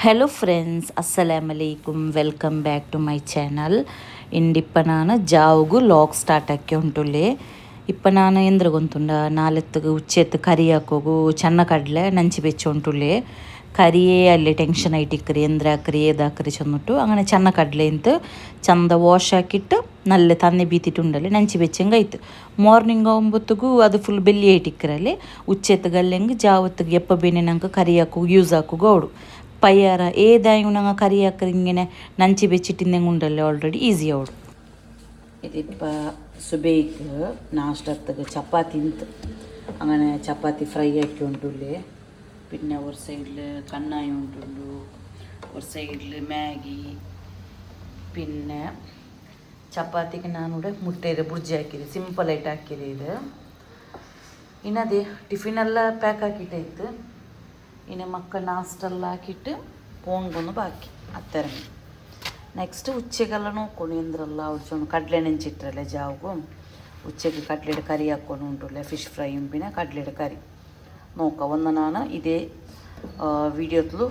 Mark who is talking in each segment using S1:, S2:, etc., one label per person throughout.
S1: Hello friends, ಅಸ್ಸಲಾಮ್ ಅಲೈಕುಮ್. Welcome back to my channel. ಇಂಡಿಪ್ಪ ನಾನು ಜಾವುಗು ಲಾಗ್ ಸ್ಟಾರ್ಟ್ ಆಕ್ಕಿ ಉಂಟುಲ್ಲೆ. ಇಪ್ಪ ನಾನು ಎಂದ್ರ ಗೊಂತುಂಡ ನಾಲೆತ್ತಗ ಉಚ್ಚೆತ್ತು ಕರಿ ಹಾಕೋಗು ಚೆನ್ನ ಕಡ್ಲೆ ನಂಚಿ ಬೆಚ್ಚ ಉಂಟುಲ್ಲೆ. ಕರಿಯೇ ಅಲ್ಲಿ ಟೆನ್ಷನ್ ಐಟಿಕ್ಕ್ರಿ ಎಂದ್ರ ಹಾಕ್ರಿ ಏದಾಕ್ರಿ ಚಂದ್ಬಿಟ್ಟು അങ്ങനെ ಚೆನ್ನ ಕಡ್ಲೆ ಅಂತ ಚಂದ ವಾಶ್ ಹಾಕಿಟ್ಟು ನಲ್ಲೆ ತನ್ನೆ ಬೀತಿಟ್ಟುಂಡಲ್ಲಿ ನಂಚಿ ಬೆಚ್ಚಂಗಾಯ್ತು. ಮಾರ್ನಿಂಗ್ ಒಂಬತ್ತಿಗೂ ಅದು ಫುಲ್ ಬೆಲ್ಲಿ ಐಟಿಕ್ಕರಲ್ಲಿ ಉಚ್ಚೆತ್ತು ಗಲ್ಲೆಂಗೆ ಜಾವತ್ತಿಗೆ ಎಪ್ಪ ಬೇನೆ ನಂಗೆ ಕರಿ ಹಾಕು ಯೂಸ್ ಹಾಕುಗು ಅವಡು ಪಯ್ಯಾರ ಏದಾಯು ನಂಗೆ ಕರಿ ಹಾಕ್ರಿ ಹಿಂಗೆ ನಂಚಿ ಬೆಚ್ಚಿಟ್ಟಿಂದಂಗೆ ಉಂಡಲ್ಲಿ ಆಲ್ರೆಡಿ ಈಸಿ ಅವಡು. ഇതിപ്പ സുബൈക്ക് നാഷ്ടത്തക്ക് ചപ്പാത്തി അങ്ങനെ ചപ്പാത്തി ഫ്രൈ ആക്കി ഉണ്ടുള്ളി. പിന്നെ ഒരു സൈഡിൽ കണ്ണായി ഉണ്ടുള്ളൂ, ഒരു സൈഡിൽ ಮ್ಯಾಗಿ. പിന്നെ ചപ്പാത്തിക്ക് ഞാനിവിടെ മുട്ടയുടെ ബുർജി ಹಾಕಿದೆ, ಸಿಂಪಲಾയിട്ട് ಹಾಕಿದೆ ಇದು. ಇನ್ನದೇ ಟಿಫಿನೆಲ್ಲ ಪ್ಯಾಕ್ ಹಾಕಿಟ್ಟಾಯ್ತು. ಇನ್ನು ಮಕ್ಕಳ ನಾಷ್ಟೆಲ್ಲ ಹಾಕಿಟ್ಟು ಪೋಣ್ಗೊಂದು ಬಾಕಿ ಹತ್ತರ. ನೆಕ್ಸ್ಟ್ ಉಚ್ಚೆಗೆಲ್ಲ ನೋಡ್ಕೊಂಡು ಎಂದ್ರಲ್ಲ ಅವ್ರು ಕಡಲೆ ನೆಂಚಿಟ್ರಲ್ಲ ಜಾವುಗು ಉಚ್ಚೆಗೆ ಕಡ್ಲೆಡ್ ಕರಿ ಹಾಕ್ಕೊಂಡು ಉಂಟುಲ್ಲ ಫಿಶ್ ಫ್ರೈ ಉಂಪಿನ ಕಡ್ಲೆಡ್ ಕರಿ ನೋಕ ಒಂದು ನಾನು ಇದೇ ವಿಡಿಯೋತ್ಲು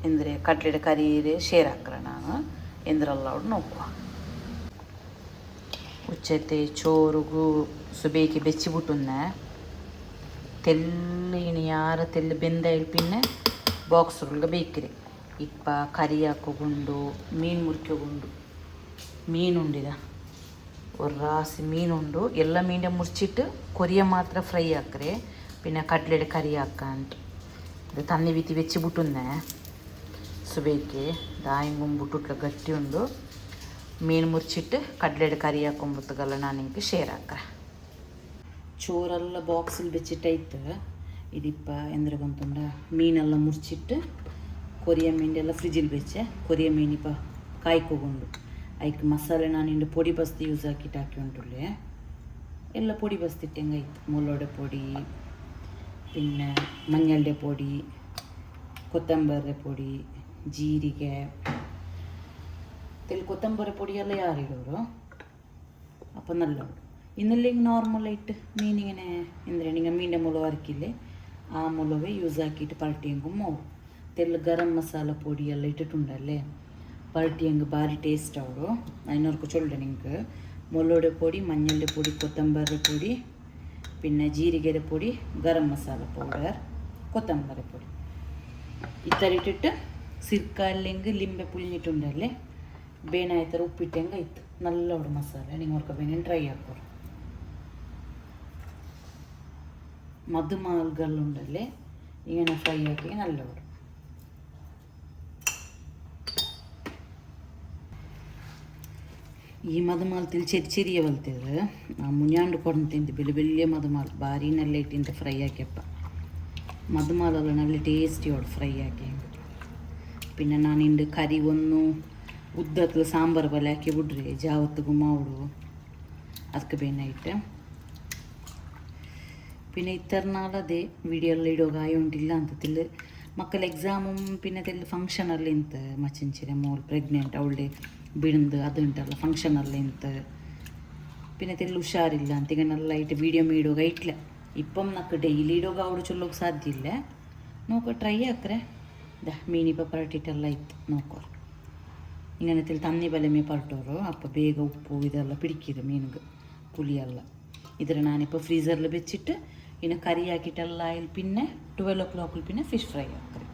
S1: ಎಂದರೆ ಕಡ್ಲೆಡ್ ಕರಿ ಶೇರ್ ಹಾಕ್ರ ನಾನು ಎಂದ್ರಲ್ಲ ಅವ್ರು ನೋಡುವ. ಉಚ್ಚೆತ್ತೆ ಚೋರುಗು ಸುಬೇಕಿ ಬೆಚ್ಚಿಬಿಟ್ಟುನ್ನೆ ತೆಲ್ಲು ಇನ್ನು ಯಾರು ತೆಲ್ಲು ಬೆಂದ ಇಲ್ಪಿನ್ನೆ ಬಾಕ್ಸ್ಗಳಿಗೆ ಬೇಕಿರಿ. ಇಪ್ಪ ಕರಿ ಹಾಕೋಗುಂಡು ಮೀನು ಮುರ್ಕೋಗುಂಡು ಮೀನುಂಡಿದ ഒരു റാസി മീനുണ്ട്. ಎಲ್ಲ ಮೀನ ಮುರ್ಚಿಟ್ಟು ಕೊರಿಯ ಮಾತ್ರ ಫ್ರೈ ಹಾಕ್ರೆ പിന്നെ ಕಡ್ಲೆಡ್ ಕರಿ ಹಾಕಂಟು ಇದು ತನ್ನಿ ಬಿತ್ತಿ ಬೆಚ್ಚಿಬಿಟ್ಟುನ್ನೆ ಸುಬೇಕಿ ದಾಯಿಂಗುಂಬಿಟ್ಟು ಗಟ್ಟಿ ಉಂಡು ಮೀನು ಮುರ್ಚಿಟ್ಟು ಕಡ್ಲೆಡ್ ಕರಿ ಹಾಕೊಂಬತ್ತಗಲ್ಲ ನಾನು ಹಿಂಗೆ ಶೇರ್ ಹಾಕ್ರೆ. ಚೋರೆಲ್ಲ ಬಾಕ್ಸಲ್ಲಿ ಬೆಚ್ಚಿಟ್ಟೈತೆ. ಇದಿಪ್ಪ ಎಂದ್ರೆ ಗೊಂತುಂಡ ಮೀನೆಲ್ಲ ಮುರ್ಚಿಟ್ಟು ಕೊರಿಯ ಮೀನೆಲ್ಲ ಫ್ರಿಜ್ಜಲ್ಲಿ ಬೆಚ್ಚೆ ಕೊರಿಯ ಮೀನಿಪ್ಪ ಕಾಯ್ಕೋಗೊಂಡು ಅದಕ್ಕೆ ಮಸಾಲೆ ನಾನು ಇಂಡು ಪೊಡಿ ಬಸ್ತಿ ಯೂಸ್ ಹಾಕಿಟ್ಟು ಹಾಕಿ ಉಂಟುಳ್ಳೆ ಎಲ್ಲ ಪೊಡಿ ಬಸ್ತಿಟ್ಟಂಗಾಯ್ತು. ಮುಲ್ಲೊಡೆ ಪೊಡಿ, പിന്നെ മഞ്ഞളുടെ പൊടി, ಕೊತ್ತಂಬರಿ പൊടി, ಜೀರಿಗೆ ತೆಲ್ ಕೊತ್ತಂಬರಿ പൊടിയെല്ലാം ಯಾರಿಡೋರು അപ്പം നല്ലോണം. ഇന്നല്ലെങ്കിൽ നോർമലായിട്ട് മീനിങ്ങനെ എന്തിനാ നിങ്ങൾ മീനിൻ്റെ മുളക് അരക്കില്ലേ ആ മുളക് യൂസ് ആക്കിയിട്ട് പരട്ടിയെങ്കും മോവും. ತೆಲ್ ಗರಂ ಮಸಾಲ ಪೊಡಿ ಎಲ್ಲ ಇಟ್ಟಿಟ್ಟುಂಡಲ್ಲೇ ಪರಟಿ ಹಂಗೆ ಭಾರಿ ಟೇಸ್ಟ್ ಅವರು. അതിനൊക്കെ ചൊല്ലുക നിങ്ങൾക്ക് മുളകുടെ പൊടി, മഞ്ഞളുടെ പൊടി, കൊത്തമ്പരി പൊടി, പിന്നെ ജീരകയുടെ പൊടി, ಗರಂ ಮಸಾಲ ಪೌಡರ್, ಕೊತ್ತಂಬರಿ പൊടി ಇತ್ತರ ಇಟ್ಟಿಟ್ಟು ಸಿರ್ಕ ಅಲ್ಲೆಂಗೆ ಲಿಂಬೆ ಪುಳಿഞ്ഞിട്ടുണ്ടല്ലേ ಬೇನೆ ಆಯ್ತರ ಉಪ್ಪಿಟ್ಟಂಗೆ ಆಯ್ತು ನಲ್ಲೋಡು ಮಸಾಲೆ. ನೀವು ಅವ್ರಿಗೆ ಬೇನೆ ಟ್ರೈ ಹಾಕೋರು. മധുമാൽകളുണ്ടല്ലേ ഇങ്ങനെ ഫ്രൈ ആക്കി നല്ലോണം. ಈ ಮಧುಮಾಲ್ ಚೆರಿಯ ಬಲ್ತಿದ್ರು ಮುഞ്ഞാണ്ട് ಕೊಡ್ದು ತಿಂತು ಬೆಲೆ ಬೆಳ್ಳಿಯ ಮಧುಮಾಲ್ ಭಾರಿ ನೆಲ್ಲ ಇಟ್ಟಿಂತ ಫ್ರೈ ಹಾಕ್ಯಪ್ಪ. ಮಧುಮಾಲೆಲ್ಲ നല്ല ಟೇಸ್ಟಿಯೋಡು ಫ್ರೈ ಹಾಕಿ. പിന്നെ ನಾನು ಇಂಡು ಕರಿ ಒಂದು ಉದ್ದತ್ತು ಸಾಂಬಾರು ಬಲೆ ಹಾಕಿ ಬಿಡ್ರಿ ಜಾವತ್ತಿಗೂ ಮಾವುಡು ಅದಕ್ಕೆ ಬೇನೆ ಇಟ್ಟು. പിന്നെ ഇത്തരനാളതെ വീഡിയോ എല്ലാം ഇടുക ആയോണ്ടില്ല ಅಂತ ತಿಳ್ಳು ಮಕ್ಕಳ ಎಕ್ಸಾಮು പിന്നെ ತೆಲ್ಲು ಫಂಕ್ಷನಲ್ಲಿ ಇಂತ ಮಚ್ಚಂಚಿರ ಮೋಲ್ ಪ್ರೆಗ್ನೆಂಟ್ ಅವಳೆ ಬಿಡ್ದು ಅದು ಉಂಟಲ್ಲ ಫಂಕ್ಷನಲ್ಲಿ ಇಂತ പിന്നെ ತೆಲ್ಲು ಹುಷಾರಿಲ್ಲ ಅಂತ ಈಗ ನಲ್ಲ ಇಟ್ಟು ವೀಡಿಯೋ ಮೀಡೋಗ ಇಟ್ಲೆ ಇಪ್ಪಂ ನಕ್ಕ ಡೈಲಿ ಇಡೋಗ ಅವಳು ಚೊಲ್ಲೋಗ ಸಾಧ್ಯ ಇಲ್ಲ ನೋಕೋ ಟ್ರೈ ಹಾಕ್ರೆ ಮೀನಿಪ್ಪ ಪರಟಿಟ್ಟೆಲ್ಲ ಇತ್ತು ನೋಕೋರು ಹಿಂಗನೆ ತೆಲ್ಲು ತನ್ನಿ ಬಲೆ ಮೇ ಪರಟೋರು ಅಪ್ಪ ಬೇಗ ಉಪ್ಪು ಇದೆಲ್ಲ ಪಿಡಿಕಿದ್ರು ಮೀನಿಗೆ ಪುಳಿಯೆಲ್ಲ. ಇದರ ನಾನಿಪ್ಪ ಫ್ರೀಸರ್ಲಿ ಬೆಚ್ಚಿಟ್ಟು ಇನ್ನು ಕರಿ ಹಾಕಿಟ್ಟೆಲ್ಲ ಆಯಿಲ್ പിന്നെ 12 o'clock പിന്നെ ಫಿಶ್ ಫ್ರೈ ಹಾಕ್ರಿ.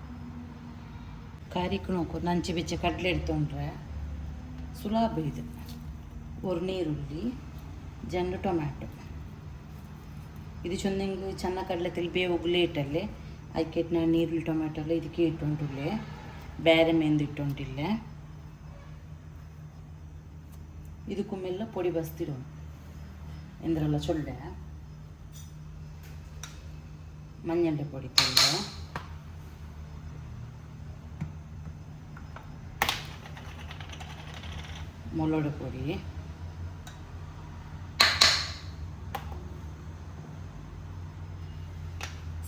S1: ಕರಿக்கு ನೋಕೋ ನಂಚಿ ಬೆಚ್ಚ ಕಡಲೆ ಎಡ್ತೊಂಡ್ರೆ ಸುಲಭ ಇದು. ஒரு ನೀರುಳ್ಳಿ, 2 ಟೊಮ್ಯಾಟೊ ಇದು ಚೊಂದಂಗೆ ಚೆನ್ನ ಕಡಲೆ ತೆಲ್ ಬೇವು ಲೇಟಲ್ಲೇ ಅದಕ್ಕೆ ನಾನು ನೀರುಳ್ಳಿ ಟೊಮ್ಯಾಟೊ ಎಲ್ಲ ಇದಕ್ಕೆ ಇಟ್ಟುಂಟುಳ್ಳೆ ಬೇರೆ ಮೆಂದು ಇಟ್ಟುಂಟಿಲ್ಲ. ಇದಕ್ಕೂ ಪೊಡಿ ಬಸ್ತಿರೋ ಎಂದ್ರಲ್ಲ ಚೊಳ್ಳೆ മഞ്ഞളുടെ പൊടി തെല്ല, മുളക് പൊടി,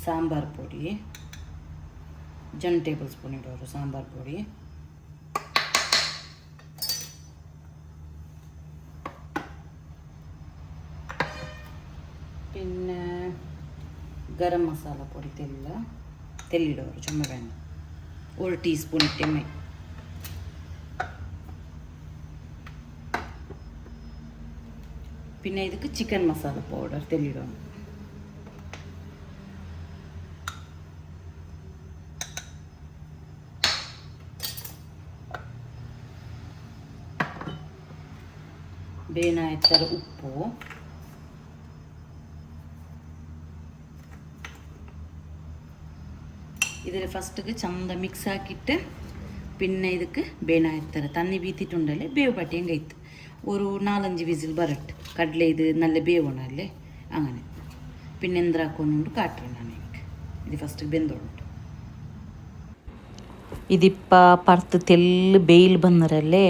S1: സാമ്പാർ പൊടി 2 ടേബിൾ സ്പൂൺ ഇടോರು സാമ്പാർ പൊടി, പിന്നെ ಗರಂ ಮಸಾಲ ಪೊಡಿ ತೆಲ್ಲಿಡೋರು ಚೊಮ್ಮೆ ಬೇನೆ 1 ടീസ്പൂൺ ഇട്ടേ പിന്നെ ಇದಕ್ಕೆ ಚಿಕನ್ ಮಸಾಲ ಪೌಡರ್ ತೆಲ್ಲಿಡೋಣ. ಬೇನಾಯ್ತರ ಉಪ್ಪು, ഇതിൽ ഫസ്റ്റ് ചന്ത മിക്സ് ആക്കിയിട്ട് പിന്നെ ಇದಕ್ಕೆ ಬೇನಾಯ್ತಾರೆ തന്നി ബീത്തിട്ടുണ്ടല്ലേ ಬೇವು പട്ടിയും കൈത്ത് ഒരു 4-5 വിസിൽ ബരട്ട് കടല ഇത് നല്ല ಬೇವണല്ലേ അങ്ങനെ പിന്നെ എന്തിനാക്കൊണ്ടുണ്ട് കാട്ടും ഞാൻ ഇത് ഫസ്റ്റ് ಬೆಂದೋണ്ട് ഇതിപ്പ ಪರ್ತ್ ತೆಲ್ಲು ಬೇಯ್ಲು ಬಂದರಲ್ಲೇ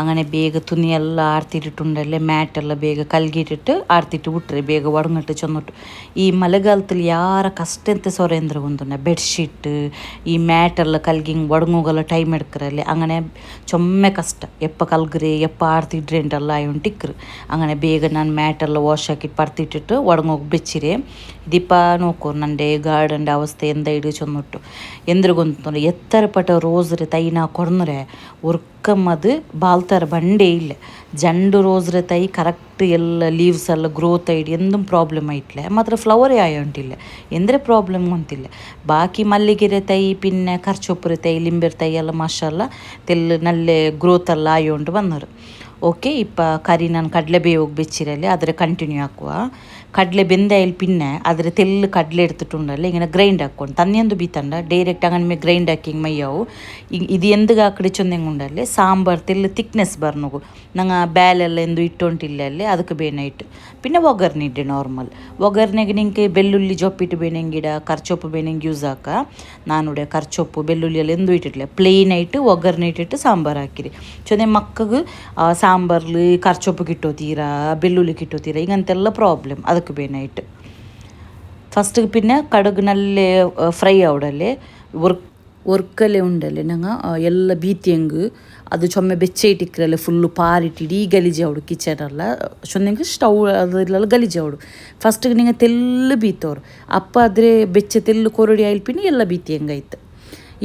S1: അങ്ങനെ ಬೇಗ ತುನಿ ಎಲ್ಲ ಆರ್ತಿಟ್ಟಿಟ್ಟುಂಡಲ್ಲೇ ಮ್ಯಾಟೆಲ್ಲ ಬೇಗ ಕಲ್ಗಿಟ್ಟಿಟ್ಟು ಆರ್ತಿಟ್ಟು ಬಿಟ್ರೆ ಬೇಗ ಒಡಗಿಟ್ಟು ಚೊನ್ನೊಟ್ಟು ಈ ಮಳೆಗಾಲದಲ್ಲಿ ಯಾರ ಕಷ್ಟ ಅಂತ ಸೊರೇಂದ್ರ ಒಂದುಂಡ ಬೆಡ್ಶೀಟ್ ಈ ಮ್ಯಾಟೆಲ್ಲ ಕಲ್ಗಿ ಹಿಂಗೆ ಒಡಗೋಗಲ್ಲ ಟೈಮ್ ಎಡ್ಕರಲ್ಲಿ അങ്ങനെ ചൊമ്മ ಕಷ್ಟ ಎಪ್ಪ ಕಲ್ಗ್ರೆ ಎಪ್ಪ ಆಡ್ತಿಡ್ರೆ ಅಂತೆಲ್ಲ ಆಯುಂಟಿಕ್ರು അങ്ങനെ ಬೇಗ ನಾನು ಮ್ಯಾಟೆಲ್ಲ ವಾಶ್ ಹಾಕಿಟ್ಟು ಪರ್ತಿಟ್ಟಿಟ್ಟು ಒಡಗೋಗಿ ಬೆಚ್ಚಿರೆ ಇದೀಪ ನೋಕೋ ನಂಡೆ ಗಾರ್ಡನ್ ಅವಸ್ಥೆ ಎಂದ ಇಡು ಚೊನ್ನೊಟ್ಟು ಎಂದ್ರಿಗೊಂದು ಎತ್ತರ ಪಟ ರೋಸ್ರೆ ತೈನ ಕೊಡ್ನರೆ ಉರ್ಕಮ್ಮದು ಬಾಲ್ತಾರ ಬಂಡೇ ಇಲ್ಲ ಜಂಡು ರೋಸ್ರೆ ತೈ ಕರೆಕ್ಟ್ ಎಲ್ಲ ಲೀವ್ಸ್ ಎಲ್ಲ ಗ್ರೋತ್ ಆಯ್ಡು ಎಂದೂ ಪ್ರಾಬ್ಲಮ್ ಆಯ್ಟ್ಲೆ ಮಾತ್ರ ಫ್ಲವರೇ ಆಯೋಂಟಿಲ್ಲ ಎಂದರೆ ಪ್ರಾಬ್ಲಮ್ ಅಂತಿಲ್ಲ ಬಾಕಿ ಮಲ್ಲಿಗೆರೆ ತೈ ಪಿನ್ನೆ ಕರ್ಚೊಪ್ಪುರೆ ತೈ ಲಿಂಬೆರ್ ತೈ ಎಲ್ಲ ಮಾಷಲ್ಲ ತೆಲ್ಲು ನಲ್ಲೆ ಗ್ರೋತ್ ಎಲ್ಲ ಆಯೋಂಡು ಬಂದರು. ಓಕೆ ಇಪ್ಪ ಕರಿ ನಾನು ಕಡಲೆ ಬೇಯೋಗಿ ಬೆಚ್ಚಿರಲ್ಲಿ ಅದರ ಕಂಟಿನ್ಯೂ ಹಾಕುವ ಕಡಲೆ ಬೆಂದಾಯಿಲ್ ಪಿನ್ನೆ ಅದರ ತೆಲ್ಲು ಕಡಲೆ എടുത്തിട്ടുണ്ടല്ലേ ഇങ്ങനെ ഗ്രൈൻഡ് ആക്കും തന്നെയൊന്നും ബീത്തണ്ട ഡയറക്റ്റ് അങ്ങനെ ഗ്രൈൻഡ് ആക്കി മയ്യാവും ഇത് എന്തുക കടിച്ചൊന്നെങ്കുണ്ടല്ലേ സാമ്പാർ തെല്ല് തിക്നെസ് ಬರ್ನಗು ನಂಗೆ ಬ್ಯಾಲೆಲ್ಲ ಎಂದು ಇಟ್ಟೊಂಟಿಲ್ಲಲ್ಲೇ ಅದಕ್ಕೆ ಬೇನಾಯಿಟ್ಟು പിന്നെ ಒಗ್ಗರ್ನೆ ಇಡ್ಡೆ ನಾರ್ಮಲ್ ಒಗ್ಗರ್ನೆಗೆ ನಿಂಗೆ ಬೆಳ್ಳುಳ್ಳಿ ಜೊಪ್ಪಿಟ್ಟು ಬೇನೆಂಗಿಡ ಕರ್ಚೊಪ್ಪು ಬೇನೆಂಗೆ ಯೂಸ್ ಹಾಕ ನಾನುಡೆ ಕರ್ಚೊಪ್ಪು ಬೆಳ್ಳುಳ್ಳಿ ಎಲ್ಲ ಎಂದು ಇಟ್ಟಿಟ್ಲೆ ಪ್ಲೇನ್ ಆಯಿಟ್ಟು ಒಗ್ಗರ್ನೆ ಇಟ್ಟಿಟ್ಟು ಸಾಂಬಾರು ಹಾಕಿರಿ ಚೊನೆ ಮಕ್ಕಗೆ ಸಾಂಬಾರ್ಲು ಕರ್ಚೊಪ್ಪು ಕಿಟ್ಟೋತೀರಾ ಬೆಳ್ಳುಳ್ಳಿ ಕಿಟ್ಟೋತೀರಾ ಹಿಂಗಂತೆಲ್ಲ ಪ್ರಾಬ್ಲಮ್ ಅದಕ್ಕೆ ಬೇನಾಯಿಟ್ಟು ಫಸ್ಟಿಗೆ പിന്നെ ಕಡುಗು ನಲ್ಲೇ ಫ್ರೈ ಆವಡಲ್ಲೇ ಒರ್ಕಲೆ ಉಂಡಲ್ಲೇ ನಂಗೆ ಎಲ್ಲ ಬೀತಿಯಂಗೆ ಅದು ಚೊಮ್ಮೆ ಬೆಚ್ಚೆ ಇಟ್ಟಿಕ್ರಲ್ಲ ಫುಲ್ಲು ಪಾರಿಟ್ಟು ಇಡೀ ಗಲೀಜು ಅವಡು ಕಿಚನೆಲ್ಲ ಚೊಂದಂಗೆ ಸ್ಟವ್ ಅದೆಲ್ಲ ಗಲೀಜು ಅವಡು ಫಸ್ಟಿಗೆ ನಿಂಗೆ ತೆಲ್ಲು ಬೀತವ್ರು ಅಪ್ಪ ಆದರೆ ಬೆಚ್ಚೆ ತೆಲ್ಲು ಕೊರಡಿ ಆಯ್ಲ್ಪಿನಿ ಎಲ್ಲ ಬೀತಿಯಂಗಾಯ್ತು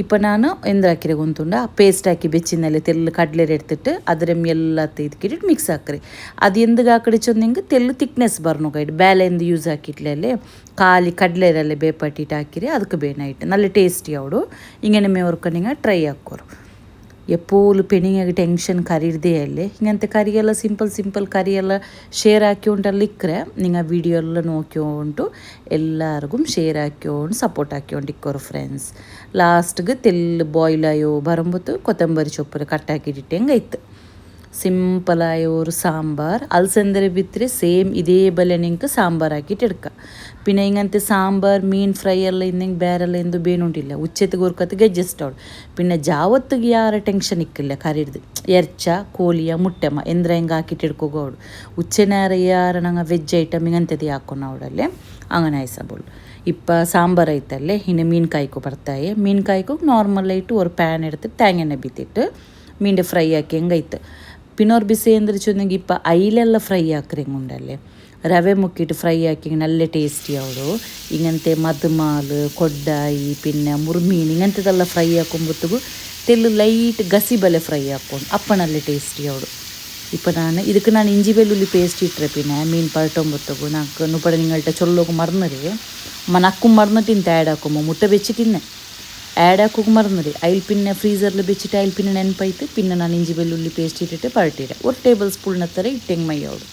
S1: ಇಪ್ಪ ನಾನು ಎಂದ್ರಾಕಿರೆ ಗೊಂತುಂಡ ಪೇಸ್ಟ್ ಹಾಕಿ ಬೆಚ್ಚಿನಲ್ಲಿ ತೆಲ್ಲು ಕಡಲೆ ಎಡ್ತಿಟ್ಟು ಅದರ ಎಲ್ಲ ತೆಗೆದಿಟ್ಟಿಟ್ಟು ಮಿಕ್ಸ್ ಹಾಕ್ರಿ ಅದು ಎಂದಿಗೆ ಹಾಕಡಿ ಚೊಂದಿಂಗೆ ತೆಲ್ಲು ತಿಕ್ನೆಸ್ ಬರ್ನೋಗಾಯ್ತು ಬೇಲೆಂದು ಯೂಸ್ ಹಾಕಿಟ್ಲಲ್ಲೇ ಖಾಲಿ ಕಡಲೆರಲ್ಲೇ ಬೇಪಟ್ಟಿಟ್ಟು ಹಾಕಿರಿ ಅದಕ್ಕೆ ಬೇನಾಯಿಟ್ಟು നല്ല ಟೇಸ್ಟಿ ಅವಡು ಹಿಂಗೆ ಮೇವರ್ಕನಿಂಗ ಟ್ರೈ ಹಾಕೋರು ಎಪ್ಪೋಲು ಪೆಣಿಗೆ ಟೆನ್ಷನ್ ಕರಿರ್ದೇ ಅಲ್ಲೇ ಹಿಂಗಂತೆ ಕರಿಯೆಲ್ಲ ಸಿಂಪಲ್ ಕರಿಯೆಲ್ಲ ಶೇರ್ ಹಾಕ್ಕೊಂಡಲ್ಲಿ ಇಕ್ಕರೆ ನಿಂಗೆ ವಿಡಿಯೋ ಎಲ್ಲ ನೋಡ್ಕೊಂಡು ಎಲ್ಲರಿಗೂ ಶೇರ್ ಹಾಕ್ಕೊಂಡು ಸಪೋರ್ಟ್ ಹಾಕ್ಕೊಂಡು ಇಕ್ಕೋರು ಫ್ರೆಂಡ್ಸ್ ಲಾಸ್ಟ್ಗೆ ತೆಲ್ಲು ಬಾಯ್ಲ್ ಆಯೋ ಬರಂಬತ್ತು ಕೊತ್ತಂಬರಿ ಸೊಪ್ಪು ಕಟ್ಟಾಕಿಟ್ಟು ಹೆಂಗಾಯ್ತು ಸಿಂಪಲಾಗಿ ഒരു സാമ്പാർ ಅಲಸಂದರೆ ಬಿತ್ತರೆ ಸೇಮ್ ಇದೇ ಬಲೆ ನಿಂಗೆ ಸಾಂಬಾರು ಹಾಕಿಟ್ಟು ಇಡ್ಕ പിന്നെ ഇങ്ങനത്തെ സാമ്പാർ മീൻ ഫ്രൈ ಎಲ್ಲ ಇನ್ನಂಗೆ ಬೇರೆಲ್ಲ ಎಂದು ಬೇನುಂಟಿಲ್ಲ ಉಚ್ಚೆತ್ತಿಗೆ ಉರ್ಕತ್ತಿಗೆ ಅಡ್ಜಸ್ಟ್ ಅವಳು പിന്നെ ಜಾವತ್ತಿಗೆ ಯಾರ ಟೆನ್ಷನ್ ಇಕ್ಕಿಲ್ಲ ಕರಿಡ್ದು ಎರ್ಚ ಕೋಳಿಯ ಮುಟ್ಟೆಮ್ಮ ಎಂದ್ರ ಹೆಂಗೆ ಹಾಕಿಟ್ಟು ಇಡ್ಕೋಗೋ ಅವಳು ಉಚ್ಚೆನಾರ ಯಾರ ನಂಗೆ ವೆಜ್ ಐಟಮ್ ಹಿಂಗಂತದ್ದು ಹಾಕೊಂಡು ಅವಳಲ್ಲೇ അങ്ങനെ ಆಯ್ಸಬೋಳು இப்போ சாம்பார் ಐತಲ್ಲೇ ಇನ್ನು ಮೀನ್ಕಾಯ್ಕೊ ಬರ್ತಾಯಿ ಮೀನ್ಕಾಯ್ಕೊ ನಾರ್ಮಲ್ ಆಯಿಟ್ಟು ஒரு ಪ್ಯಾನ್ எடுத்து தேங்காய் ಬಿತ್ತಿಟ್ಟು ಮೀಂಡೆ ಫ್ರೈ ಹಾಕಿ ಹೆಂಗೈತೆ പിന്നോർ ബിസി എന്തൊരു ചൊന്നെങ്കിൽ ഇപ്പം അയിലെല്ലാം ഫ്രൈ ആക്കറിങ്ങുണ്ടല്ലേ ರವೆ ಮುಕ್ಕಿಟ್ಟು ಫ್ರೈ ಹಾಕಿ നല്ല ಟೇಸ್ಟಿ ಅವಳು ಹಿಂಗಂತೆ ಮದ್ಮಾಲು ಕೊಡ್ಡಾಯಿ പിന്നെ ಮುರ್ಮೀನು ಹಿಂಗಂಥದ್ದೆಲ್ಲ ಫ್ರೈ ಹಾಕೊಂಬತ್ತಿಗೂ ತೆಲ್ಲು ಲೈಟ್ ಗಸಿ ಬಲೆ ಫ್ರೈ ಹಾಕ್ಕೊಂಡು ಅಪ್ಪ നല്ല ಟೇಸ್ಟಿ ಅವಳು ഇപ്പം ನಾನು ഇഞ്ചി വെല്ലുള്ളി പേസ്റ്റ് ഇട്ടರೆ പിന്നെ മീൻ പഴട്ടൊമ്പത്തಗೂ നാക്ക് നുപ്പടെ നിങ്ങളുടെ ചൊല്ലോക്ക് മറന്നരേ നക്കും മറന്നിട്ട് ಇಂತ ಆ್ಯಡ್ ಹಾಕೊಂಬ ಮುಟ್ಟೆ ಬೆಚ್ಚಿಟ್ಟಿನ್ನೆ ಆ್ಯಡ್ ಹಾಕೋಕೆ ಮರ್ನರಿ ಐಲ್ ಪಿನ್ನೆ ಫ್ರೀಸರ್ಲಿ ಬೆಚ್ಚಿಟ್ಟು ಐಲ್ ಪಿನ್ನೆ ನೆನಪಾಯ್ತು പിന്നെ ನಾನು ಇಂಜಿ ಬೆಳ್ಳುಳ್ಳಿ ಪೇಸ್ಟ್ ಇಟ್ಟಿಟ್ಟು ಪರಟಿರೆ 1 ಟೇಬಲ್ ಸ್ಪೂನ್ ಹತ್ತಿರ ಇಟ್ಟಂಗೆ ಮೈ ಅವಳು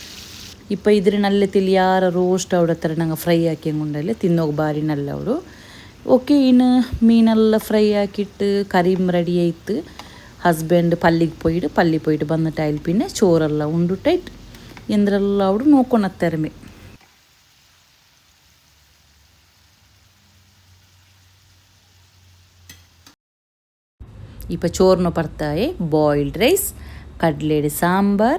S1: ಇಪ್ಪ ಇದ್ರೆ ನಲ್ಲೆ ತಿಳಿ ಯಾರ ರೋಸ್ಟ್ ಅವಡ ಹತ್ರ ನಂಗೆ ಫ್ರೈ ಹಾಕಿ ಉಂಡಲ್ಲೇ ತಿನ್ನೋಗಿ ಬಾರಿ ನಲ್ಲ ಅವಳು ಓಕೆ ಇನ್ನು ಮೀನೆಲ್ಲ ಫ್ರೈ ಹಾಕಿಟ್ಟು ಕರೀಮ್ ರೆಡಿ ಆಯ್ತು ಹಸ್ಬೆಂಡ್ ಪಲ್ಲಿಗೆ ಪೋಯಿಟ್ಟು ಬಂದಿಟ್ಟು ಐಲ್ ಪಿನ್ನೆ ಚೋರೆಲ್ಲ ಉಂಡುಟ್ಟೈಟ್ ಎಂದ್ರೆಲ್ಲ ಅವಳು ನೋಡ್ಕೊಳತ್ತಾರೆ ഇപ്പോൾ ചോറിന് പുറത്തായി ബോയിൽഡ് റൈസ് കടലയുടെ സാമ്പാർ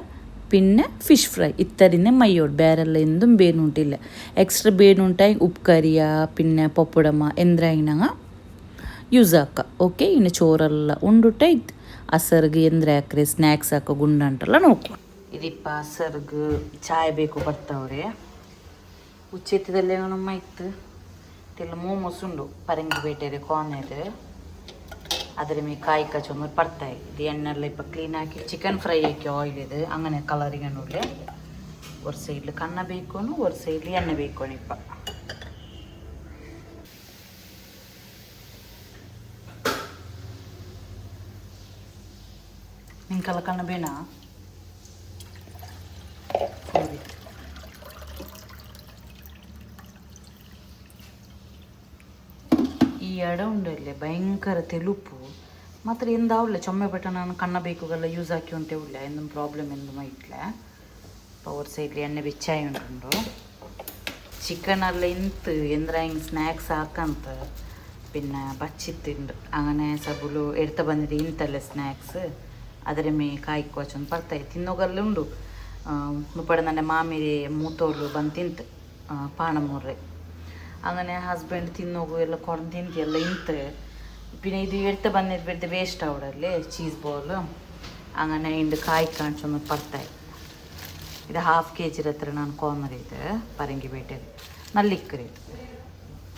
S1: പിന്നെ ഫിഷ് ഫ്രൈ ഇത്തരിന്ന് മയ്യോട് ಬೇರೆಲ್ಲ എന്തും ಬೇನುಂಟಿಲ್ಲ ಎಕ್ಸ್ಟ್ರಾ ಬೇನುಂಟಾയി ಉಪ್ಪು ಕರಿಯ പിന്നെ ಪಪ್ಪುಡಮ್ಮ ಎಂದ್ರಾಯಿನಂಗ ಯೂಸ್ ಹಾಕ ಓಕೆ ಇನ್ನು ಚೋರೆಲ್ಲ ಉಂಡುಟ್ಟೈತ್ ಅಸರ್ಗೆ ಎಂದ್ರೆ ಹಾಕ್ರೆ ಸ್ನ್ಯಾಕ್ಸ್ ಹಾಕೋ ಗುಂಡಂಟಲ್ಲ ನೋಡ್ಕೊ ಇದಿಪ್ಪ ಅಸರ್ಗೆ ಚಾಯ್ ಬೇಕು ಬರ್ತಾವ್ರೆ ಉಚ್ಚೆತ್ತದಲ್ಲೇ ನಮ್ಮ ಇತ್ತು ತೆಲ್ಲ ಮೋಮೋಸ್ ಉಂಡು ಪರಂಗಿ ಬೇಟೆರೆ ಕಾರ್ನರ್ അതിൽ കായ്ക്ക ചുമ പടുത്തായി ഇത് എണ്ണയെല്ലാം ഇപ്പം ക്ലീൻ ആക്കി ചിക്കൻ ഫ്രൈ ആക്കി ഓയിൽ ഇത് അങ്ങനെ കളറിങ്ങനുള്ളിൽ ഒരു സൈഡിൽ കണ്ണ ಬೇಯ್ಕೋನು ഒരു സൈഡിൽ എണ്ണ ಬೇಯ್ಕೋನು ഇപ്പം നിങ്ങൾക്കെല്ലാം കണ്ണ ಬೇಣ ಈ ಎಡ ಉಂಡಲ್ಲೇ ಭಯಂಕರ ತೆಲುಪು ಮಾತ್ರ ಎಂದಾವಲ್ಲ ಚೊಮ್ಮೆ ಬೆಟ್ಟ ನಾನು ಕಣ್ಣ ಬೇಕುಗೆಲ್ಲ ಯೂಸ್ ಹಾಕಿ ಉಂಟೆ ಉಳ್ಳ ಎಂದೂ ಪ್ರಾಬ್ಲಮ್ ಎಂದೂ ಇಟ್ಲೆ ಪವರ್ ಸೈಡ್ಲಿ ಎಣ್ಣೆ ಬೆಚ್ಚಾಯಿ ಉಂಟು ചിക്കനെല്ലാം ಇಂತು ಎಂದ್ರ ಹಿಂಗೆ ಸ್ನ್ಯಾಕ್ಸ್ ಹಾಕಂತ പിന്നെ ಬಚ್ಚಿತ್ತಿಂಡು അങ്ങനെ ಸಬುಲು ಎಡ್ತ ಬಂದಿದೆ ಇಂತಲ್ಲ ಸ್ನ್ಯಾಕ್ಸ್ ಅದರ ಮೇ ಕಾಯ್ಕೋಚೊಂದು ಬರ್ತಾಯಿ ತಿನ್ನೋಗಲ್ಲ ಉಂಡು ಮುಪ್ಪಡೆ ನನ್ನ ಮಾಮಿರಿ ಮೂತೋರ್ಲು ಬಂದು ತಿಂತು ಪಾಣಮೂರ್ರೆ അങ്ങനെ ഹസ്ബൻഡ് തിന്നോകു എല്ലാം കൊണ്ട് തിന്തി എല്ലാം ಇಂತು പിന്നെ ഇത് എടുത്ത് ಬಂದಿದ್ದು ಬಿಡ್ದು ವೇಸ್ಟ್ ಅವಡಲ್ಲಿ ಚೀಸ್ ಬಾಲ್ അങ്ങനെ ಇಂಡು ಕಾಯಿ ಕಾಣಿಸೊಂದು ಪಡ್ತಾಯಿ ಇದು 1/2 kg ಹತ್ರ ನಾನು ಕೋಮರಿದ್ದು ಪರಂಗಿಪೇಟೆದು ನಲ್ಲಿಕ್ಕರಿ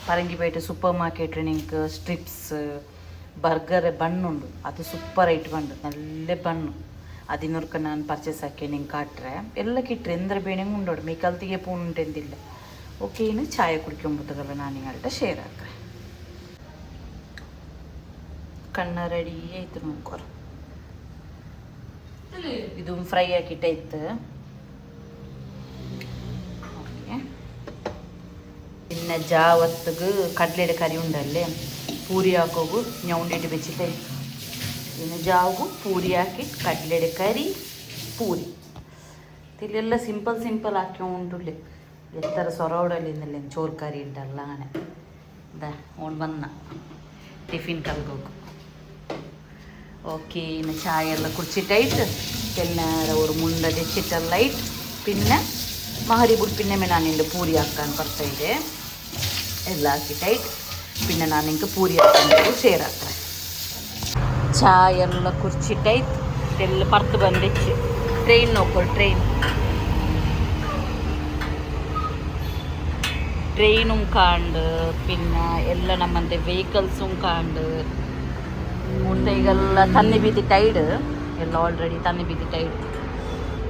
S1: ಪರಂಗಿಪೇಟೆ ಸೂಪರ್ ಮಾರ್ಕೆಟ್ ನಿಂಗೆ ಸ್ಟ್ರಿಪ್ಸ್ ಬರ್ಗರ್ ಬಣ್ಣುಂಡು ಅದು ಸೂಪರ್ ಐಟ್ ಬಂಡು നല്ല ಬಣ್ಣು അതിനൊക്കെ ನಾನು ಪರ್ಚೇಸ್ ಹಾಕಿ ನಿಂಗೆ ಕಾಟ್ರೆ ಎಲ್ಲ ಕಿಟ್ರೆ ಎಂದ್ರೆ ಬೇಣಂಗೆ ಉಂಡೋಡು ಮೀ ಕಲ್ತಿಗೆ ಪೂನ್ ಉಂಟೆಂದಿಲ್ಲ ಓಕೆ ಇನ್ನು ಚಾಯ ಕುಡಿಕೊಂಬತ್ತಗಲ್ಲ ನಾನು ನಿങ്ങളുടെ ಶೇರ್ ಹಾಕ್ರೆ ಕಣ್ಣ ರೆಡಿ ಆಯ್ತು ನೋಡ್ಕೊರ ಇದು ಫ್ರೈ ಹಾಕಿಟ್ಟೈತೆ ಓಕೆ പിന്നെ ಜಾವತ್ತಿಗೆ ಕಡಲೆಡೆ ಕರಿ ಉಂಡಲ್ಲೇ ಪೂರಿ ಹಾಕೋಗು ഞೌണ്ടിಟ್ಟು ಬೆಚ್ಚಿಟ್ಟೈತೆ ಇನ್ನು ಜಾವಗು ಪೂರಿ ಹಾಕಿ ಕಡಲೆಡೆ ಕರಿ ಪೂರಿ ಇಲ್ಲೆಲ್ಲ ಸಿಂಪಲ್ ಹಾಕಿ ಉಂಟುಳ್ಳಿ എത്ര സൊറോടല്ലിന്നല്ലേ ചോറ് കറി ഉണ്ടല്ല അങ്ങനെ ഇതാ ഓൺ വന്ന ടിഫിൻ കൽകൊക്കെ ഓക്കെ ഇന്ന് ചായ എല്ലാം കുടിച്ചിട്ടായിട്ട് എല്ലാവരും ഒരു മുണ്ട വെച്ചിട്ടെല്ലാം ആയിട്ട് പിന്നെ മഹരിബുഡ് പിന്നെ ನಾನು ನಿಂಗೆ ಪೂರಿ ಹಾക്കാൻ ಬರ್ತಾ ಇದೆ ಎಲ್ಲ ಹಾಕಿട്ടായിട്ട് പിന്നെ ನಾನು ನಿಂಗೆ ಪೂರಿ ಹಾಕೊಂಡು ಶೇರ್ ಹಾಕ್ತಾರೆ ചായ എല്ലാം കുടിച്ചിട്ടായിട്ട് എല്ലാം പുറത്ത് ಬಂದಿச்சு ട്രെയിൻ നോക്കൂ ട്രെയിനും കാണ്ട് പിന്നെ ಎಲ್ಲ ನಮ್ಮಂತೆ ವೆಹಿಕಲ್സും ಕಾಂಡು മുട്ടൈಗೆಲ್ಲ തന്നി ബീതിട്ടൈഡ് ಎಲ್ಲ ഓൾറെഡി തന്നി ബീതിട്ടൈഡ്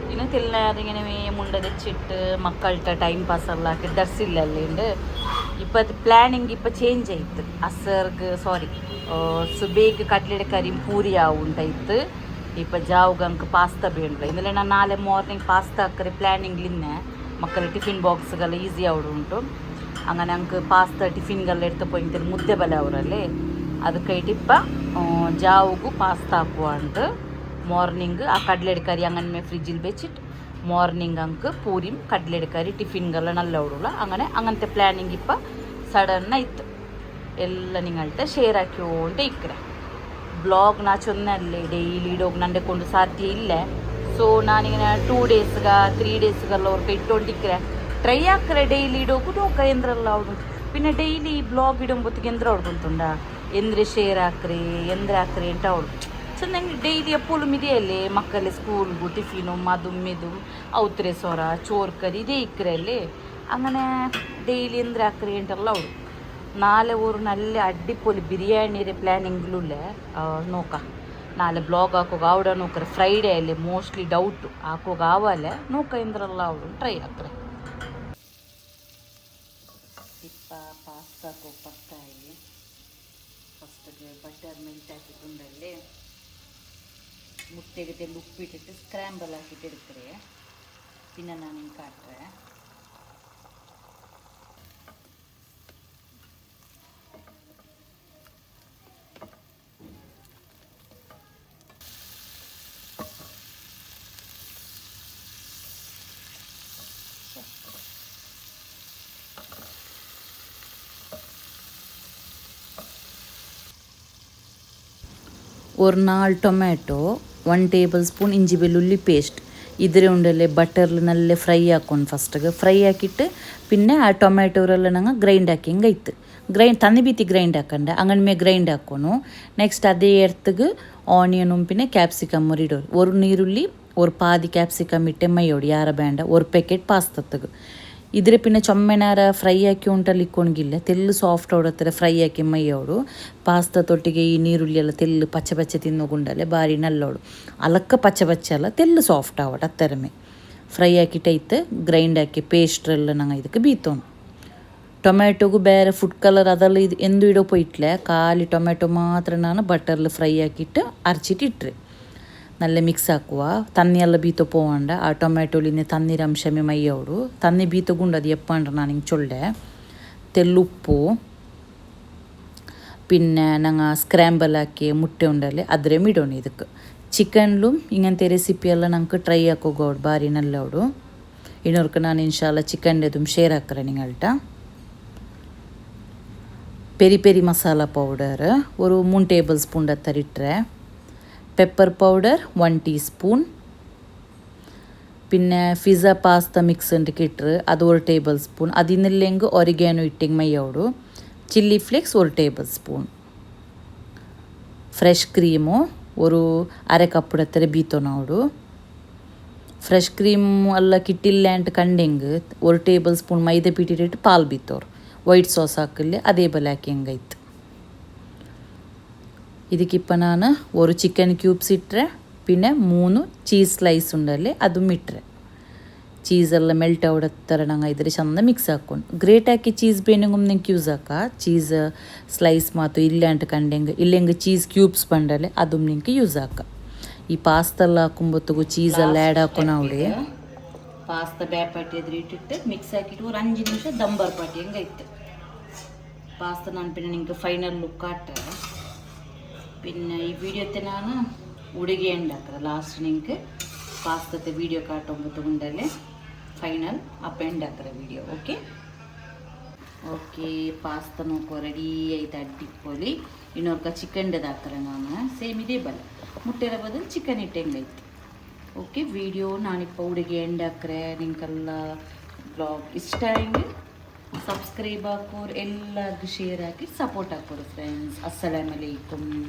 S1: പിന്നെ തില്ലാതിങ്ങനെ മുണ്ട വെച്ചിട്ട് മക്കളുടെ ടൈം പാസ് എല്ലാം ആക്കി ഡ്രസ്സില്ലല്ലുണ്ട് ഇപ്പം അത് പ്ലാനിങ് ഇപ്പം ചേഞ്ച് ആയിത്ത് അസർക്ക് സുബേക്ക് കട്ട്ലറ്റ് കറിയും പൂരി ആവുണ്ടായിത്ത് ഇപ്പം ಜಾವ್ಗಂಗೆ ಪಾಸ್ತಾ ಬೇಡ ಇಂದಲೇ ನಾನು ನಾಳೆ ಮಾರ್ನಿಂಗ್ ಪಾಸ್ತಾ ಹಾಕರೆ ಪ್ಲ್ಯಾನಿಂಗ್ಲಿನ್ನೆ ಮಕ್ಕಳ ಟಿಫಿನ್ ಬಾಕ್ಸ್ಗೆಲ್ಲ ಈಸಿ ಆವಿಡು ಉಂಟು അങ്ങനെ ഞങ്ങൾക്ക് പാസ്ത ടിഫിൻಗೆಲ್ಲ എടുത്ത് പോയിട്ട് ಮುದ್ದೆ ಬಲೆ ಅವರಲ್ಲಿ ಅದಕ್ಕೈಟಿಪ್ಪ ಜಾವುಗು ಪಾಸ್ತಾ ಹಾಕುವಂತ ಮಾರ್ನಿಂಗ್ ಆ ಕಡ್ಲೆಡ್ ಕರಿ അങ്ങനെ ഫ്രിഡ്ജിൽ വെച്ചിട്ട് മോർണിംഗ് ಅಂಕ್ പൂരിയും കട്ട്ലറ്റ് കറി ടിഫിൻಗೆಲ್ಲ നല്ല ഓടുള്ള അങ്ങനത്തെ പ്ലാനിങ് ഇപ്പം സഡൻ ആയിತ್ತು ಎಲ್ಲ നിങ്ങളുടെ ഷെയർ ആക്കിയോണ്ട് ഇക്കರೆ ಬ್ಲಾಗ್ ನಾ ಚೊನ್ನಲ್ಲೇ ಡೈಲಿ ಇಡೋಗಿ ನಂಡೆ ಕೊಂಡು ಸಾಧ್ಯ ಇಲ್ಲ ಸೊ ನಾನಿങ്ങനെ 2 days 3 daysಗೆಲ್ಲ ಅವ್ರಿಗೆ ಇಟ್ಟೊಂಡಿಕ್ಕರೆ ಟ್ರೈ ಹಾಕ್ರೆ ಡೈಲಿ ಇಡೋಕು ನೋಕ ಎಂದ್ರಲ್ಲ ಅವಳು പിന്നെ ಡೈಲಿ ಬ್ಲಾಗ್ ಇಡೋಂಬತ್ತಿಗೆ ಎಂದ್ರ ಅವ್ರಿಗುಂತುಂಡ ಎಂದ್ರೆ ಶೇರ್ ಹಾಕ್ರಿ ಎಂದ್ರೆ ಹಾಕ್ರಿ ಅಂತ ಅವಳು ಚೆನ್ನಾಗಿ ಡೈಲಿ ಎಪ್ಪೋಲು ಮಿದೆಯಲ್ಲೇ ಮಕ್ಕಳೇ ಸ್ಕೂಲ್ಗು ಟಿಫಿನು ಮದುಮ್ ಮಿದುಮ್ ಔತ್ರೆ ಸೊರ ಚೋರ್ ಕರಿ ಇದೇ ಇಕ್ಕರಲ್ಲಿ അങ്ങനെ ഡെയിലി എന്തിനാ ആക്രിയണ്ടല്ല അവൾ നാളെ ഒരു നല്ല അടിപൊളി ബിരിയാണിയുടെ പ്ലാനിങ്ങിലുള്ള നോക്കാം നാളെ ബ്ലോഗ് ಹಾಕೋಗ അവിടെ നോക്കರೆ ഫ്രൈഡേ അല്ലേ മോസ്റ്റ്ലി ಡೌಟು ಹಾಕೋಗ ಆವಲ್ಲೇ ನೋಕ ಎಂದ್ರಲ್ಲ ಅವಳು ಟ್ರೈ ಹಾಕ್ರೆ ಇಪ್ಪ ಪಾಸ್ತಾಕು ಪತ್ತಾಯಿ ಫಸ್ಟ್ಗೆ ಬಟರ್ ಮೆಲ್ಟ್ ಹಾಕಿಕೊಂಡಲ್ಲಿ മുട്ടയ്ക്ക് തെല്ല് ഉപ്പിട്ടിട്ട് സ്ക്രാമ്പിൾ ആക്കിയിട്ട് എടുക്കറേ പിന്നെ ഞാൻ കാട്ടുറേ ഒരു 4 ಟೊಮ್ಯಾಟೊ 1 ಟೇಬಲ್ ಸ್ಪೂನ್ ಇಂಜಿ ಬೆಳ್ಳುಳ್ಳಿ ಪೇಸ್ಟ್ ഇതിൽ ഉണ്ടല്ലേ ബട്ടറിൽ നല്ല ഫ്രൈ ആക്കണം ഫസ്റ്റ് ഫ്രൈ ആക്കിയിട്ട് പിന്നെ ആ ടൊമാറ്റോരെല്ലാം ഞങ്ങൾ ഗ്രൈൻഡ് ആക്കി ಹಿಂಗೈತೆ തന്നി ബീത്തി ഗ്രൈൻഡ് ആക്കണ്ട അങ്ങനെ ഗ്രൈൻഡ് ആക്കണം നെക്സ്റ്റ് അതേ എടുത്ത് ഓണിയനും പിന്നെ ക്യാപ്സിക്കം ഇടും ഒരു നീരുള്ളി ഒരു പാതി ക്യാപ്സിക്കം ഇട്ട് മൈയോടി ಯಾರ ಬೇಡ ഒരു ಪ್ಯಾಕೆಟ್ ಪಾಸ್ತಾತಗೆ ಇದ್ರೆ ಪಿನ್ನ ಚೊಮ್ಮೆನಾರ ಫ್ರೈ ಹಾಕಿ ಉಂಟಲ್ಲಿ ಇಕ್ಕೊಂಡಿಲ್ಲ ತೆಲ್ಲು ಸಾಫ್ಟ್ ಹೊಡತ್ತಾರೆ ಫ್ರೈ ಹಾಕಿ ಮೈಯೋಡು ಪಾಸ್ತಾ ತೊಟ್ಟಿಗೆ ಈ ನೀರುಳ್ಳಿ ಎಲ್ಲ ತೆಲ್ಲು ಪಚ್ಚೆ ಪಚ್ಚೆ ತಿನ್ನೋಗುಂಡಲ್ಲೇ ಭಾರಿ ನಲ್ಲೋಡು ಅಲಕ್ಕ ಪಚ್ಚೆ ಪಚ್ಚೆ ಅಲ್ಲ ತೆಲ್ಲು ಸಾಫ್ಟ್ ಆವಟ ಅತ್ತರಮೆ ಫ್ರೈ ಹಾಕಿಟ್ಟೈತೆ ಗ್ರೈಂಡ್ ಹಾಕಿ ಪೇಸ್ಟ್ರೆಲ್ಲ ನಂಗೆ ಇದಕ್ಕೆ ಬೀತೋನು ಟೊಮ್ಯಾಟೊಗೂ ಬೇರೆ ಫುಡ್ ಕಲರ್ ಅದೆಲ್ಲ ಇದು ಎಂದು ಇಡೋ ಪೋಯಿಟ್ಲೆ ಖಾಲಿ ಟೊಮ್ಯಾಟೊ ಮಾತ್ರ ನಾನು ಬಟರ್ಲು ಫ್ರೈ ಹಾಕಿಟ್ಟು ಅರ್ಚಿಟ್ಟಿಟ್ರೆ ನಲ್ಲೆ ಮಿಕ್ಸ್ ಹಾಕುವ ತನ್ನಿ ಎಲ್ಲ ಬೀತೋ ಪೋವಂಡ ಆ ಟೊಮ್ಯಾಟೊಲಿನ ತಣ್ಣೀರ ಅಂಶಮೆ ಮೈಯೋಡು ತನ್ನಿ ಬೀತಗುಂಡು ಅದು ಎಪ್ಪಂಡ್ರೆ ನಾನು ಹಿಂಗೆ ಚೊಳ್ಳೆ ತೆಲ್ಲುಪ್ಪು പിന്നെ ನಂಗೆ ಸ್ಕ್ರ್ಯಾಂಬಲ್ ಹಾಕಿ ಮುಟ್ಟೆ ಉಂಡಲ್ಲಿ ಅದ್ರೆ ಮಿಡೋಣ ಇದಕ್ಕೆ ಚಿಕನ್ಲು ಹಿಂಗಂತೆ ರೆಸಿಪಿ ಎಲ್ಲ ನಂಗೆ ಟ್ರೈ ಹಾಕೋಗೋಡು ಭಾರಿ ನಲ್ಲೋಡು ಇನ್ನೊರ್ಕ ನಾನು ಇನ್ಶಾಲ್ಲ ಚಿಕನ್ದು ಶೇರ್ ಹಾಕ್ರೆ ನಿಂಗಳ್ಟ ಪೆರಿ ಪೆರಿ ಮಸಾಲ ಪೌಡರ್ ஒரு 3 ಟೇಬಲ್ ಸ್ಪೂನ್ ಅತ್ತರಿಟ್ರೆ ಪೆಪ್ಪರ್ ಪೌಡರ್ 1 ಟೀ ಸ್ಪೂನ್ പിന്നെ ಪಿಜ್ಜಾ ಪಾಸ್ತಾ ಮಿಕ್ಸ್ ಇಟ್ರೆ ಅದು 1 ಟೇಬಲ್ ಸ್ಪೂನ್ അതിനില്ലെങ്കിൽ ഒറിഗാനോ ഇട്ടിങ് മയ്യോಡು chilli flakes 1 tablespoon fresh cream ഒരു ಅರೆ ಕಪ್ ಹತ್ತಿರ ಬೀತೋ ನೋಡು ಫ್ರೆಶ್ ಕ್ರೀಮ್ ಎಲ್ಲ ಕಿಟ್ಟಿಲ್ಲ ಅಂತ ಕಂಡೆಂಗೆ 1 ಟೇಬಲ್ ಸ್ಪೂನ್ ಮೈದಾ ಪೀಟಿಟ್ಟು ಪಾಲ್ ಬೀತೋರು ವೈಟ್ ಸಾಸ್ ಹಾಕಲಿ ಅದೇ ಬಲೆ ಹಾಕಿ ಹೆಂಗೈತೆ ಇದಕ್ಕಿಪ್ಪ ನಾನು 1 ಚಿಕನ್ ಕ್ಯೂಬ್ಸ್ ಇಟ್ಟರೆ പിന്നെ 3 ಚೀಸ್ ಸ್ಲೈಸ್ ಉಂಡಲ್ಲಿ ಅದು ಮಿಟ್ರೆ ಚೀಸೆಲ್ಲ ಮೆಲ್ಟ್ ಆವಡತ್ತರ ನಂಗೆ ಇದ್ರೆ ಚಂದ ಮಿಕ್ಸ್ ಹಾಕ್ಕೊಂಡು ಗ್ರೇಟ್ ಹಾಕಿ ಚೀಸ್ ಬೇನೆಗೊಮ್ಮೆ ನಂಗೆ ಯೂಸ್ ಹಾಕ ಚೀಸ್ ಸ್ಲೈಸ್ ಮಾತು ಇಲ್ಲ ಅಂತ ಕಂಡೆಂಗೆ ಇಲ್ಲೆಂಗೆ ಚೀಸ್ ಕ್ಯೂಬ್ಸ್ ಬಂಡಲೆ ಅದು ನಿಂಗೆ ಯೂಸ್ ಹಾಕ ಈ ಪಾಸ್ತೆಲ್ಲ ಹಾಕೊಂಬತ್ತಿಗೂ ಚೀಸೆಲ್ಲ ಆ್ಯಡ್ ಹಾಕೋಣ ಅವಳಿ ಪಾಸ್ತಾ ಬೇಪಾಟಿ ಎದುರು ಇಟ್ಟಿಟ್ಟು ಮಿಕ್ಸ್ ಹಾಕಿಟ್ಟು ಒಂದು 5 ನಿಮಿಷ ದಂಬರ್ ಪಾಟಿ ಹೆಂಗೈತೆ ಪಾಸ್ತಾ ನಾನು പിന്നെ ನಿಂಗೆ ಫೈನಲ್ ಲುಕ್ ಆಟ പിന്നെ ಈ ವಿಡಿಯೋത്തെ ನಾನು ಉಡುಗೆ ಎಂಡಾಕ್ರೆ ಲಾಸ್ಟ್ ನಿಂಗೆ ಪಾಸ್ತಾತೆ ವೀಡಿಯೋ ಕಾಟೊಂಬತ್ತು ಗುಂಡಲ್ಲೇ ಫೈನಲ್ ಅಪ್ ಎಂಡಾಕ್ರೆ ವೀಡಿಯೋ ಓಕೆ ಓಕೆ ಪಾಸ್ತಾ ನೋಕೋ ರೆಡಿ ಆಯ್ತು ಅಡ್ಡಿಪ್ಪೋಲಿ ಇನ್ನೊರ್ಕ ಚಿಕನ್ದು ಹಾಕ್ರೆ ನಾನು ಸೇಮ್ ಇದೇ ಬಲ್ಲ ಮುಟ್ಟೆರ ಬದಲು ಚಿಕನ್ ಇಟ್ಟು ಹೆಂಗೈತೆ ಓಕೆ ವಿಡಿಯೋ ನಾನಿಪ್ಪ ಉಡುಗೆ ಎಂಡಾಕ್ರೆ ನಿಂಗೆಲ್ಲ ಬ್ಲಾಗ್ ಇಷ್ಟ ಹಿಂಗೆ ಸಬ್ಸ್ಕ್ರೈಬ್ ಹಾಕೋರು ಎಲ್ಲರಿಗೂ ಶೇರ್ ಹಾಕಿ ಸಪೋರ್ಟ್ ಹಾಕೋರು ಫ್ರೆಂಡ್ಸ್ ಅಸ್ಸಲಾಮು ಅಲೈಕುಮ್